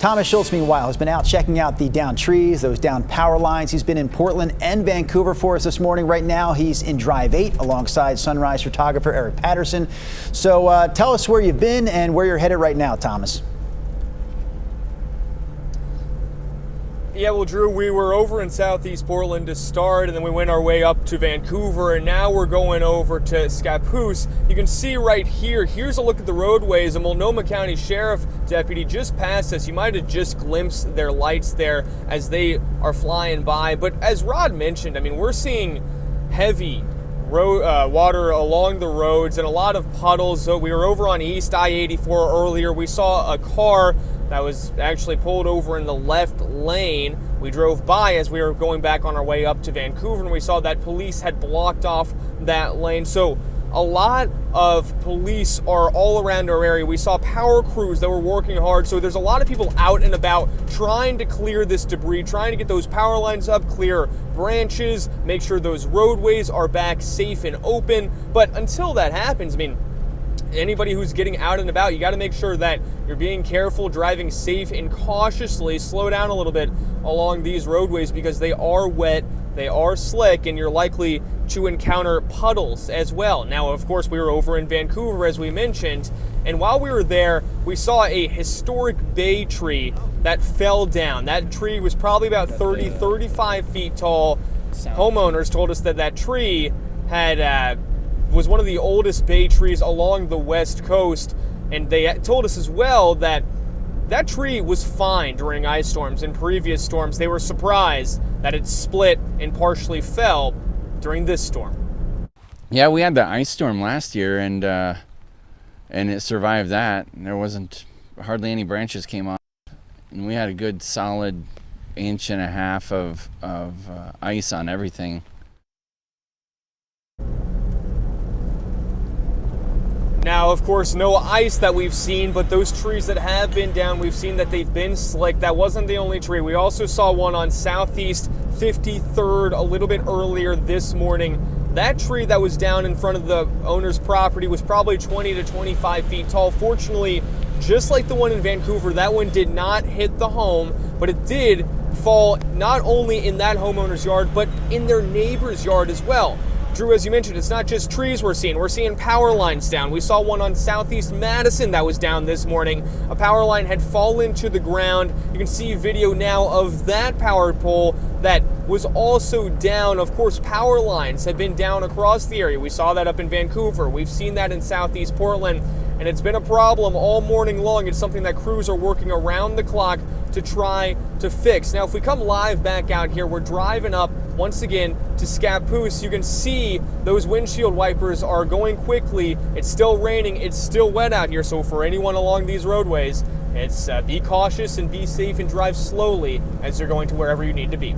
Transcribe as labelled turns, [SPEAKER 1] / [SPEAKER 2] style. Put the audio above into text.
[SPEAKER 1] Thomas Schultz, meanwhile, has been out checking out the downed trees, those downed power lines. He's been in Portland and Vancouver for us this morning. Right now, he's in Drive 8 alongside sunrise photographer Eric Patterson. So tell us where you've been and where you're headed right now, Thomas.
[SPEAKER 2] Yeah, well, Drew, we were over in Southeast Portland to start, and then we went our way up to Vancouver, and now we're going over to Scappoose. You can see right here, here's a look at the roadways. A Multnomah County Sheriff deputy just passed us. You might have just glimpsed their lights there as they are flying by. But as Rod mentioned, I mean, we're seeing heavy water along the roads and a lot of puddles. So we were over on East I-84 earlier. We saw a car that was actually pulled over in the left lane. We drove by as we were going back on our way up to Vancouver, and we saw that police had blocked off that lane. So a lot of police are all around our area. We saw power crews that were working hard. So there's a lot of people out and about trying to clear this debris, trying to get those power lines up, clear branches, make sure those roadways are back safe and open. But until that happens, I mean, anybody who's getting out and about, you got to make sure that you're being careful, driving safe and cautiously. Slow down a little bit along these roadways because they are wet, they are slick, and you're likely to encounter puddles as well. Now, of course, we were over in Vancouver, as we mentioned, and while we were there, we saw a historic bay tree that fell down. That tree was probably about 35 feet tall. Homeowners told us that that tree was one of the oldest bay trees along the west coast, and they told us as well that that tree was fine during ice storms and previous storms. They were surprised that it split and partially fell during this storm.
[SPEAKER 3] Yeah, we had the ice storm last year, and it survived that. There wasn't hardly any branches came off, and we had a good solid 1.5 inches of ice on everything.
[SPEAKER 2] Now, of course, no ice that we've seen, but those trees that have been down, we've seen that they've been slick. That wasn't the only tree. We also saw one on Southeast 53rd a little bit earlier this morning. That tree that was down in front of the owner's property was probably 20 to 25 feet tall. Fortunately, just like the one in Vancouver, that one did not hit the home, but it did fall not only in that homeowner's yard, but in their neighbor's yard as well. Drew, as you mentioned, it's not just trees we're seeing power lines down. We saw one on Southeast Madison that was down this morning. A power line had fallen to the ground. You can see video now of that power pole that was also down. Of course, power lines have been down across the area. We saw that up in Vancouver. We've seen that in Southeast Portland, and it's been a problem all morning long. It's something that crews are working around the clock to try to fix. Now, if we come live back out here, we're driving up once again to Scappoose. You can see those windshield wipers are going quickly. It's still raining. It's still wet out here. So for anyone along these roadways, it's be cautious and be safe and drive slowly as you're going to wherever you need to be.